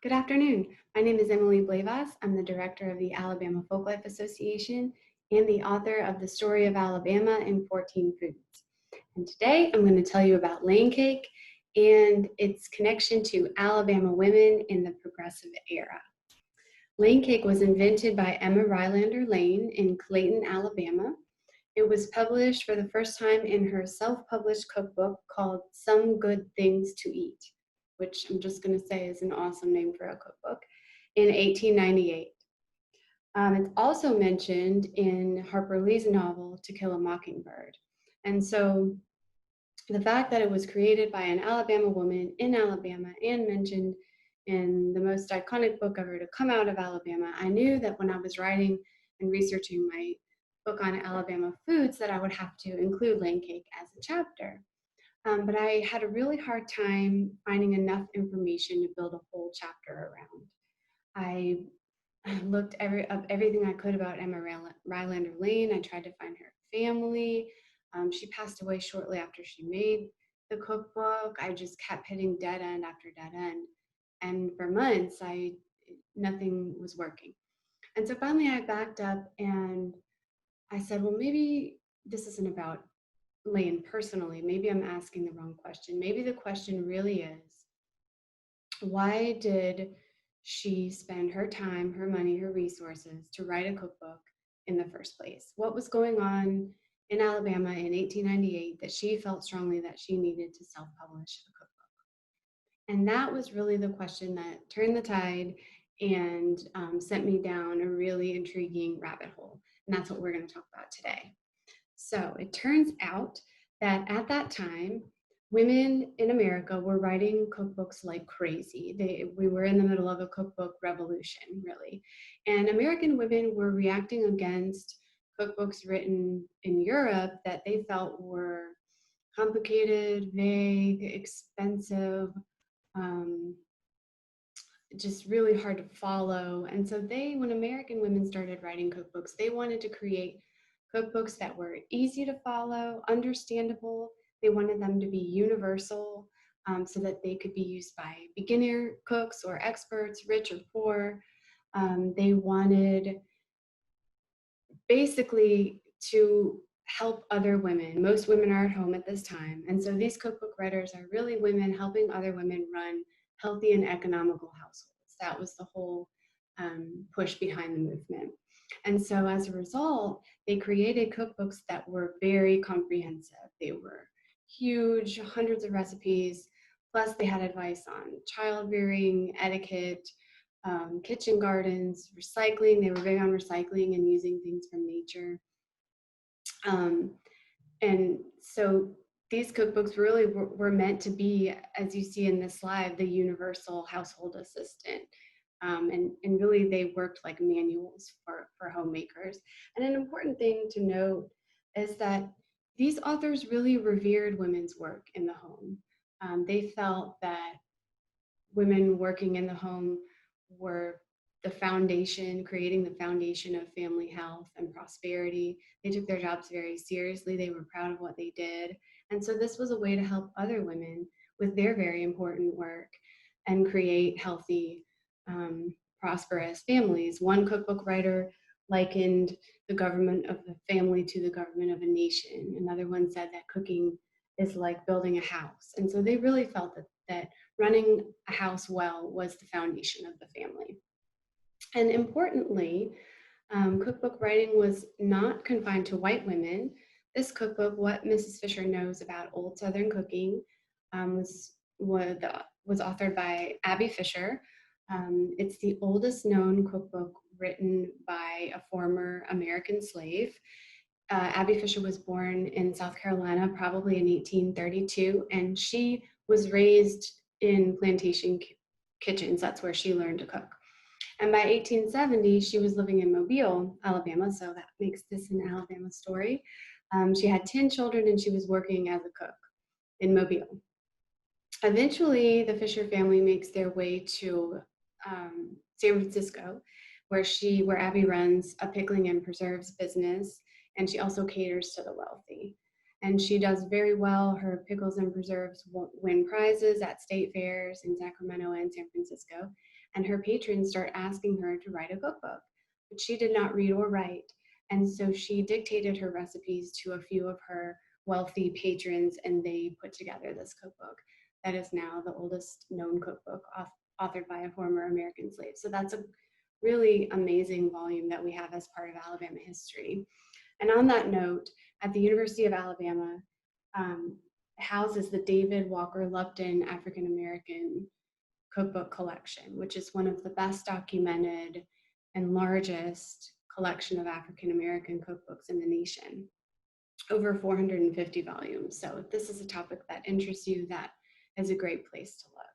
Good afternoon. My name is Emily Blavas. I'm the director of the Alabama Folklife Association and the author of The Story of Alabama in 14 Foods. And today I'm going to tell you about Lane Cake and its connection to Alabama women in the Progressive Era. Lane Cake was invented by Emma Rylander Lane in Clayton, Alabama. It was published for the first time in her self-published cookbook called Some Good Things to Eat, which I'm just going to say is an awesome name for a cookbook, in 1898. It's also mentioned in Harper Lee's novel To Kill a Mockingbird. And so the fact that it was created by an Alabama woman in Alabama and mentioned in the most iconic book ever to come out of Alabama, I knew that when I was writing and researching my book on Alabama foods that I would have to include Lane Cake as a chapter. But I had a really hard time finding enough information to build a whole chapter around. I looked up everything I could about Emma Rylander Lane. I tried to find her family. She passed away shortly after she made the cookbook. I just kept hitting dead end after dead end. And for months, nothing was working. And so finally I backed up and I said, well, maybe this isn't about Lane personally. Maybe I'm asking the wrong question. Maybe the question really is, why did she spend her time, her money, her resources to write a cookbook in the first place? What was going on in Alabama in 1898 that she felt strongly that she needed to self-publish a cookbook? And that was really the question that turned the tide and sent me down a really intriguing rabbit hole. And that's what we're going to talk about today. So it turns out that at that time, women in America were writing cookbooks like crazy. We were in the middle of a cookbook revolution, really. And American women were reacting against cookbooks written in Europe that they felt were complicated, vague, expensive, um, just really hard to follow. And so when American women started writing cookbooks, they wanted to create cookbooks that were easy to follow, understandable. They wanted them to be universal so that they could be used by beginner cooks or experts, rich or poor. They wanted basically to help other women. Most women are at home at this time. And so these cookbook writers are really women helping other women run healthy and economical households. That was the whole push behind the movement. And so as a result, they created cookbooks that were very comprehensive. They were huge, hundreds of recipes, plus they had advice on child rearing, etiquette, kitchen gardens, recycling. They were big on recycling and using things from nature. And so these cookbooks really were meant to be, as you see in this slide, the universal household assistant. And really they worked like manuals for homemakers. And an important thing to note is that these authors really revered women's work in the home. They felt that women working in the home were the foundation, creating the foundation of family health and prosperity. They took their jobs very seriously. They were proud of what they did. And so this was a way to help other women with their very important work and create healthy, prosperous families. One cookbook writer likened the government of the family to the government of a nation. Another one said that cooking is like building a house. And so they really felt that running a house well was the foundation of the family. And importantly, cookbook writing was not confined to white women. This cookbook, What Mrs. Fisher Knows About Old Southern Cooking, was authored by Abby Fisher. It's the oldest known cookbook written by a former American slave. Abby Fisher was born in South Carolina, probably in 1832, and she was raised in plantation kitchens. That's where she learned to cook. And by 1870, she was living in Mobile, Alabama, so that makes this an Alabama story. She had 10 children and she was working as a cook in Mobile. Eventually, the Fisher family makes their way to San Francisco, where Abby runs a pickling and preserves business, and she also caters to the wealthy. And she does very well. Her pickles and preserves win prizes at state fairs in Sacramento and San Francisco. and her patrons start asking her to write a cookbook, but she did not read or write. And so she dictated her recipes to a few of her wealthy patrons, and they put together this cookbook that is now the oldest known cookbook authored by a former American slave. So that's a really amazing volume that we have as part of Alabama history. And on that note, at the University of Alabama, houses the David Walker Lupton African American Cookbook Collection, which is one of the best documented and largest collection of African American cookbooks in the nation, over 450 volumes. So if this is a topic that interests you, that is a great place to look.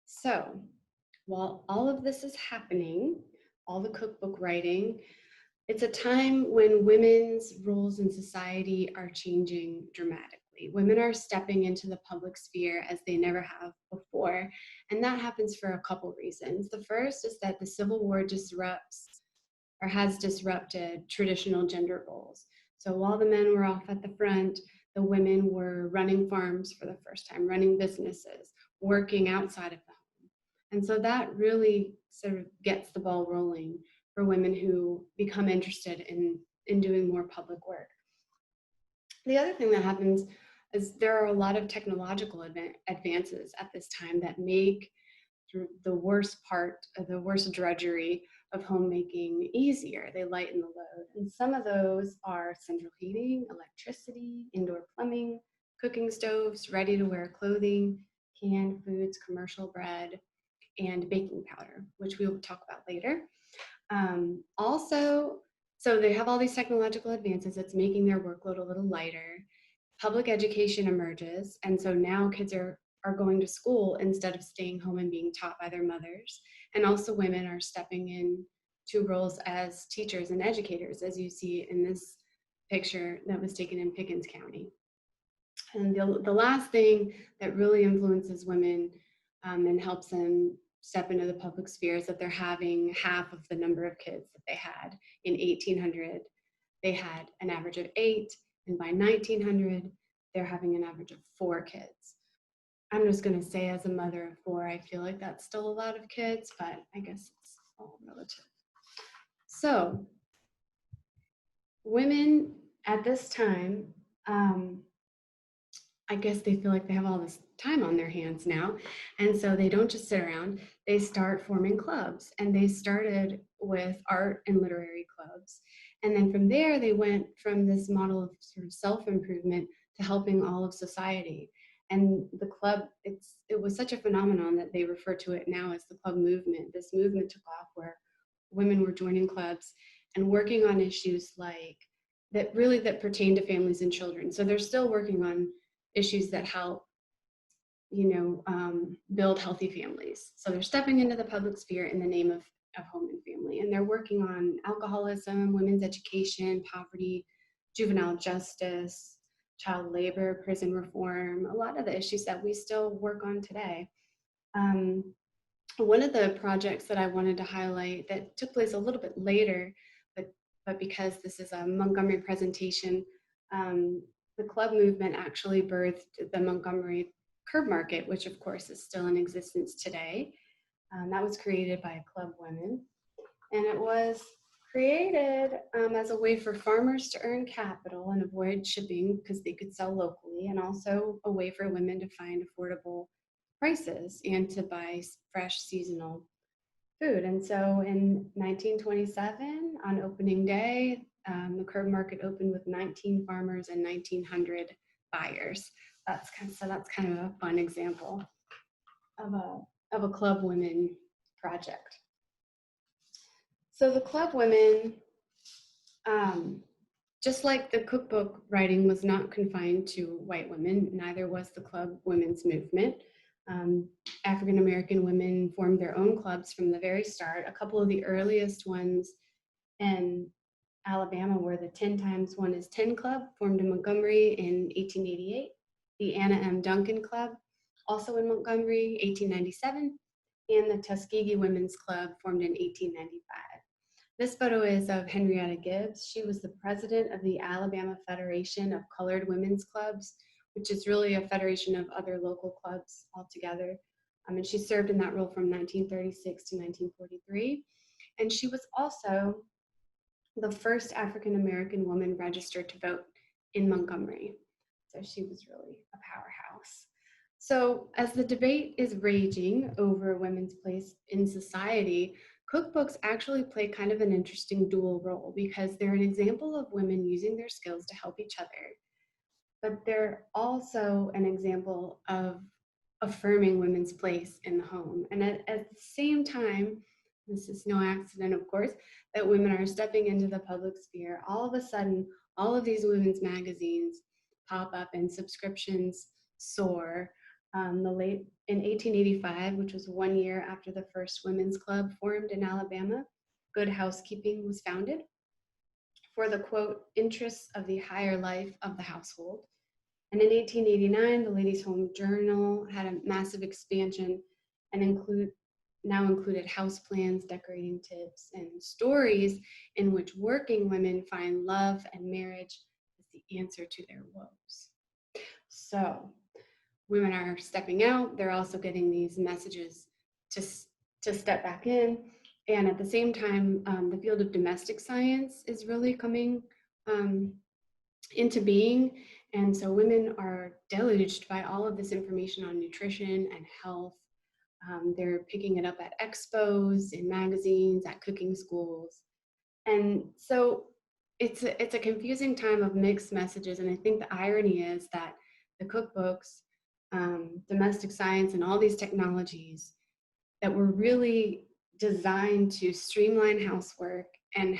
So while all of this is happening, all the cookbook writing, it's a time when women's roles in society are changing dramatically. Women are stepping into the public sphere as they never have before, and that happens for a couple reasons. The first is that the Civil War disrupts or has disrupted traditional gender roles. So while the men were off at the front, the women were running farms for the first time, running businesses, working outside of the home. And so that really sort of gets the ball rolling for women who become interested in doing more public work. The other thing that happens is there are a lot of technological advances at this time that make the worst part, the worst drudgery of homemaking easier. They lighten the load. And some of those are central heating, electricity, indoor plumbing, cooking stoves, ready-to-wear clothing, canned foods, commercial bread, and baking powder, which we will talk about later. Also, so they have all these technological advances. It's making their workload a little lighter. Public education emerges, and so now kids are going to school instead of staying home and being taught by their mothers. And also women are stepping in to roles as teachers and educators, as you see in this picture that was taken in Pickens County. And the last thing that really influences women and helps them step into the public sphere is that they're having half of the number of kids that they had in 1800. They had an average of 8, and by 1900, they're having an average of 4 kids. I'm just going to say, as a mother of 4, I feel like that's still a lot of kids, but I guess it's all relative. So women at this time, I guess they feel like they have all this time on their hands now. And so they don't just sit around, they start forming clubs. And they started with art and literary clubs. And then from there, they went from this model of sort of self-improvement to helping all of society. And the club, it was such a phenomenon that they refer to it now as the club movement. This movement took off where women were joining clubs and working on issues like that pertain to families and children. So they're still working on issues that help, build healthy families. So they're stepping into the public sphere in the name of home and family. And they're working on alcoholism, women's education, poverty, juvenile justice, child labor, prison reform, a lot of the issues that we still work on today. One of the projects that I wanted to highlight that took place a little bit later, but because this is a Montgomery presentation, the club movement actually birthed the Montgomery Curb Market, which of course is still in existence today. That was created by club women. And it was created as a way for farmers to earn capital and avoid shipping because they could sell locally, and also a way for women to find affordable prices and to buy fresh seasonal food. And so in 1927, on opening day, the Curb Market opened with 19 farmers and 1,900 buyers. That's kind of a fun example of a club women project. So the club women, just like the cookbook writing was not confined to white women, neither was the club women's movement. African American women formed their own clubs from the very start. A couple of the earliest ones in Alabama were the 10 times 1 is 10 Club, formed in Montgomery in 1888. The Anna M. Duncan Club, also in Montgomery, 1897. And the Tuskegee Women's Club, formed in 1895. This photo is of Henrietta Gibbs. She was the president of the Alabama Federation of Colored Women's Clubs, which is really a federation of other local clubs all together. And she served in that role from 1936 to 1943. And she was also the first African-American woman registered to vote in Montgomery. So she was really a powerhouse. So as the debate is raging over women's place in society, cookbooks actually play kind of an interesting dual role because they're an example of women using their skills to help each other, but they're also an example of affirming women's place in the home. And at the same time, this is no accident, of course, that women are stepping into the public sphere. All of a sudden, all of these women's magazines pop up and subscriptions soar. In 1885, which was 1 year after the first women's club formed in Alabama, Good Housekeeping was founded for the, quote, interests of the higher life of the household. And in 1889, the Ladies' Home Journal had a massive expansion and now included house plans, decorating tips, and stories in which working women find love and marriage as the answer to their woes. So women are stepping out. They're also getting these messages to step back in. And at the same time, the field of domestic science is really coming into being. And so women are deluged by all of this information on nutrition and health. They're picking it up at expos, in magazines, at cooking schools. And so it's a confusing time of mixed messages. And I think the irony is that the cookbooks, domestic science, and all these technologies that were really designed to streamline housework and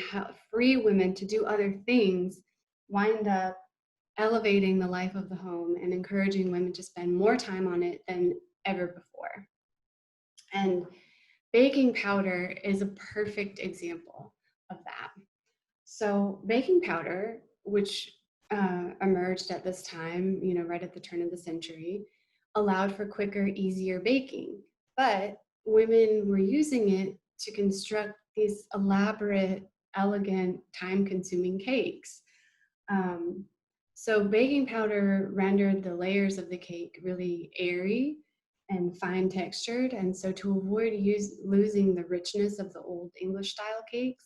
free women to do other things wind up elevating the life of the home and encouraging women to spend more time on it than ever before. And baking powder is a perfect example of that. So baking powder, which emerged at this time, right at the turn of the century, allowed for quicker, easier baking. But women were using it to construct these elaborate, elegant, time-consuming cakes. So baking powder rendered the layers of the cake really airy and fine textured. And so to avoid losing the richness of the old English style cakes,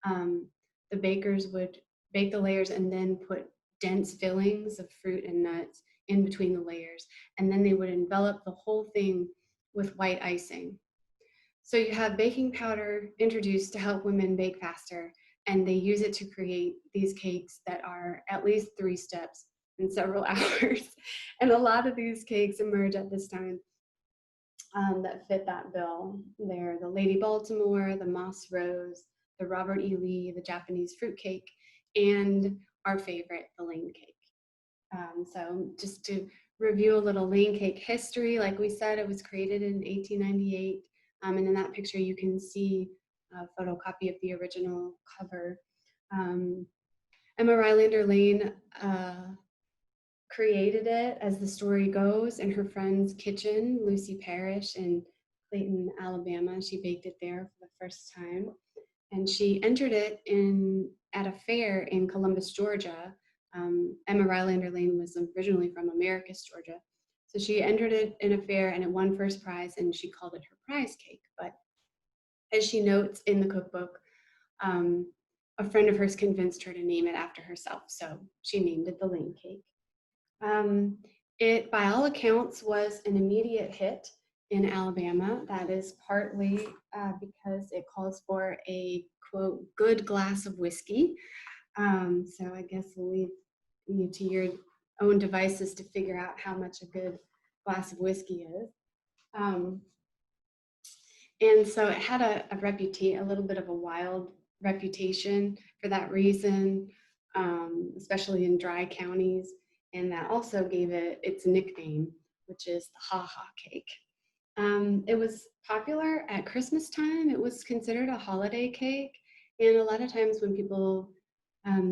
the bakers would bake the layers and then put dense fillings of fruit and nuts in between the layers. And then they would envelop the whole thing with white icing. So you have baking powder introduced to help women bake faster, and they use it to create these cakes that are at least 3 steps in several hours. And a lot of these cakes emerge at this time that fit that bill. They're the Lady Baltimore, the Moss Rose, the Robert E. Lee, the Japanese fruit cake, and our favorite, the Lane cake. So just to review a little Lane cake history, like we said, it was created in 1898. And in that picture, you can see a photocopy of the original cover. Emma Rylander Lane created it, as the story goes, in her friend's kitchen, Lucy Parrish, in Clayton, Alabama. She baked it there for the first time. And she entered it at a fair in Columbus, Georgia. Emma Rylander Lane was originally from Americus, Georgia. So she entered it in a fair and it won first prize, and she called it her prize cake. But as she notes in the cookbook, a friend of hers convinced her to name it after herself. So she named it the Lane cake. It, by all accounts, was an immediate hit in Alabama. That is partly because it calls for a, quote, good glass of whiskey. So I guess we'll leave you to your own devices to figure out how much a good glass of whiskey is. And so it had a little bit of a wild reputation for that reason, especially in dry counties. And that also gave it its nickname, which is the Ha Ha cake. It was popular at Christmas time. It was considered a holiday cake. And a lot of times when people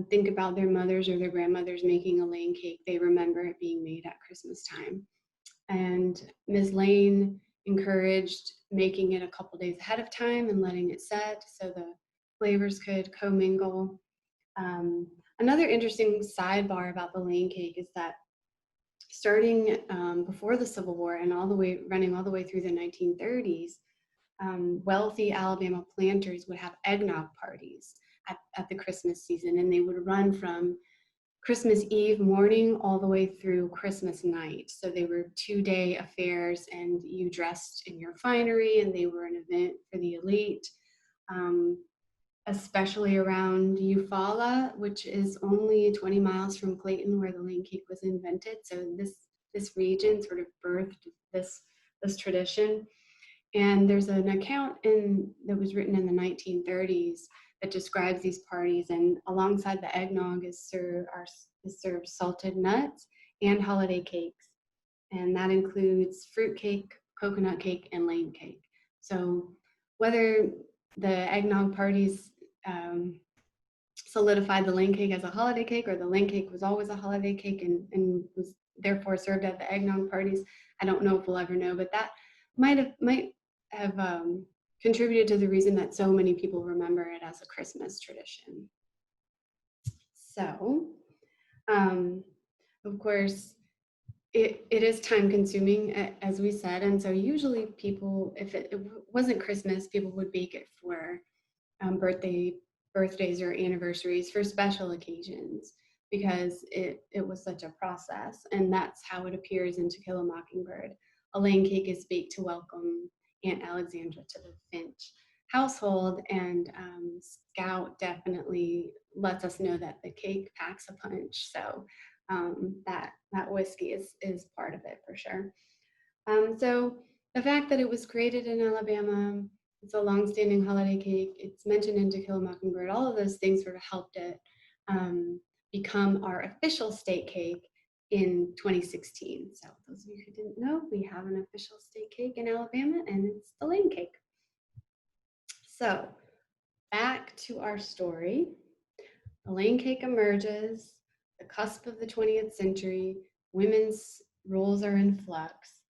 think about their mothers or their grandmothers making a Lane cake, they remember it being made at Christmas time. And Ms. Lane encouraged making it a couple days ahead of time and letting it set so the flavors could commingle. Another interesting sidebar about the Lane cake is that starting before the Civil War and running all the way through the 1930s, wealthy Alabama planters would have eggnog parties at the Christmas season, and they would run from Christmas Eve morning all the way through Christmas night. So they were 2-day affairs, and you dressed in your finery, and they were an event for the elite, especially around Eufaula, which is only 20 miles from Clayton, where the lane cake was invented. So this region sort of birthed this tradition. And there's an account that was written in the 1930s that describes these parties, and alongside the eggnog is served salted nuts and holiday cakes, and that includes fruit cake, coconut cake, and lane cake. So whether the eggnog parties solidified the lane cake as a holiday cake, or the lane cake was always a holiday cake and was therefore served at the eggnog parties, I don't know if we'll ever know, but that might have contributed to the reason that so many people remember it as a Christmas tradition. So, of course, it is time consuming, as we said, and so usually people, if it wasn't Christmas, people would bake it for birthdays or anniversaries, for special occasions, because it was such a process. And that's how it appears in To Kill a Mockingbird. A lane cake is baked to welcome Aunt Alexandra to the Finch household, and Scout definitely lets us know that the cake packs a punch. So that whiskey is part of it for sure. So the fact that it was created in Alabama, it's a long-standing holiday cake, it's mentioned in To Kill a Mockingbird, all of those things sort of helped it become our official state cake in 2016. So those of you who didn't know, we have an official state cake in Alabama, and it's the lane cake. So back to our story. The lane cake emerges, the cusp of the 20th century, women's roles are in flux.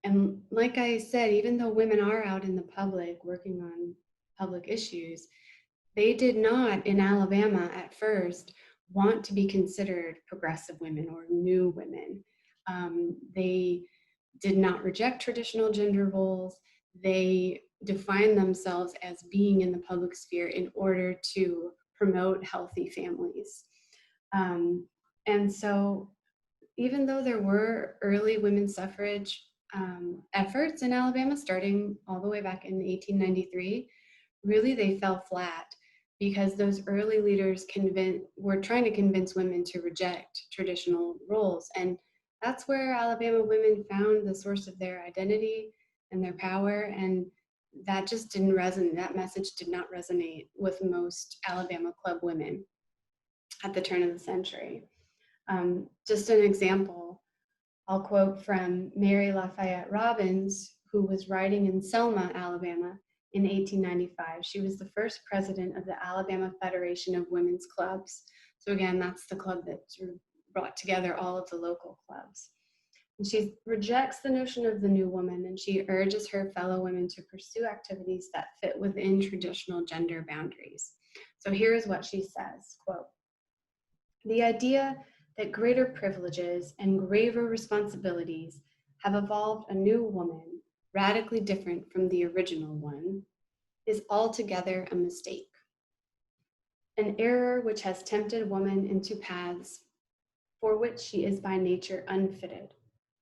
And like I said, even though women are out in the public working on public issues, they did not, in Alabama at first, want to be considered progressive women or new women. They did not reject traditional gender roles. They defined themselves as being in the public sphere in order to promote healthy families. And so even though there were early women's suffrage efforts in Alabama, starting all the way back in 1893, really they fell flat because those early leaders were trying to convince women to reject traditional roles. And that's where Alabama women found the source of their identity and their power. And that just didn't resonate, that message did not resonate with most Alabama club women at the turn of the century. Just an example, I'll quote from Mary Lafayette Robbins, who was writing in Selma, Alabama in 1895. She was the first president of the Alabama Federation of Women's Clubs. So again, that's the club that sort of brought together all of the local clubs. And she rejects the notion of the new woman, and she urges her fellow women to pursue activities that fit within traditional gender boundaries. So here is what she says, quote, "The idea that greater privileges and graver responsibilities have evolved a new woman, radically different from the original one, is altogether a mistake. An error which has tempted woman into paths for which she is by nature unfitted.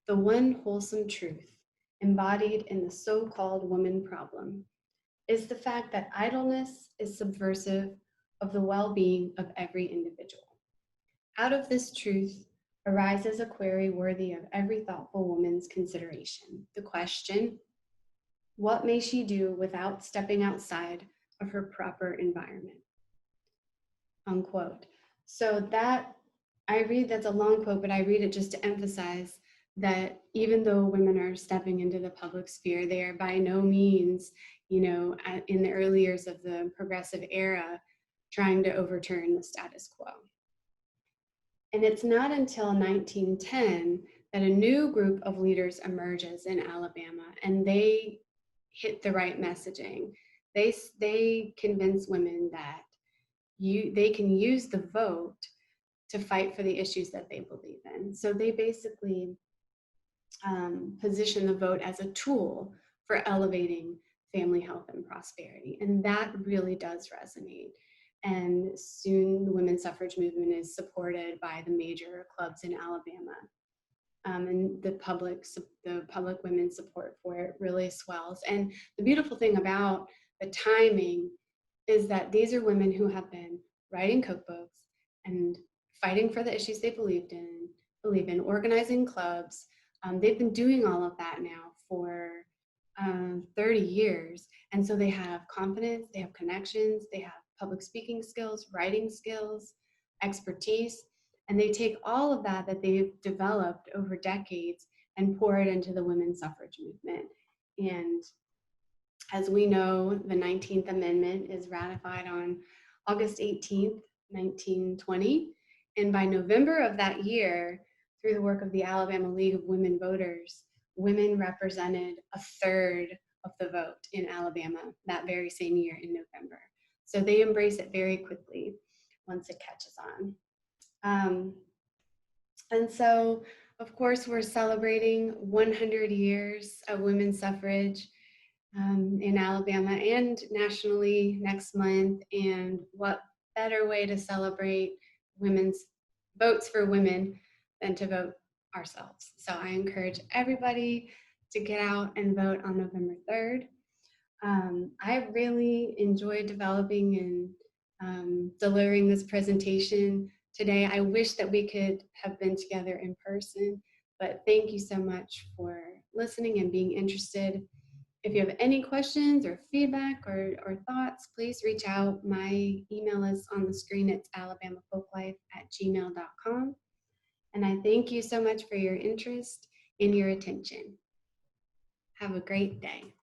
The one wholesome truth, embodied in the so-called woman problem, is the fact that idleness is subversive of the well-being of every individual. Out of this truth arises a query worthy of every thoughtful woman's consideration. The question, what may she do without stepping outside of her proper environment?" Unquote. So that's a long quote, but I read it just to emphasize that even though women are stepping into the public sphere, they are by no means, in the early years of the progressive era, trying to overturn the status quo. And it's not until 1910 that a new group of leaders emerges in Alabama, and they hit the right messaging. They convince women that they can use the vote to fight for the issues that they believe in. So they basically position the vote as a tool for elevating family health and prosperity. And that really does resonate. And soon the women's suffrage movement is supported by the major clubs in Alabama. And the public women's support for it really swells. And the beautiful thing about the timing is that these are women who have been writing cookbooks and fighting for the issues they believe in, organizing clubs. They've been doing all of that now for 30 years. And so they have confidence, they have connections, they have public speaking skills, writing skills, expertise. And they take all of that they've developed over decades and pour it into the women's suffrage movement. And as we know, the 19th Amendment is ratified on August 18th, 1920. And by November of that year, through the work of the Alabama League of Women Voters, women represented a third of the vote in Alabama that very same year in November. So they embrace it very quickly once it catches on. And so, of course, we're celebrating 100 years of women's suffrage in Alabama and nationally next month. And what better way to celebrate women's votes for women than to vote ourselves. So I encourage everybody to get out and vote on November 3rd. I really enjoyed developing and delivering this presentation today. I wish that we could have been together in person, but thank you so much for listening and being interested. If you have any questions or feedback or thoughts, please reach out. My email is on the screen. It's alabamafolklife@gmail.com. And I thank you so much for your interest and your attention. Have a great day.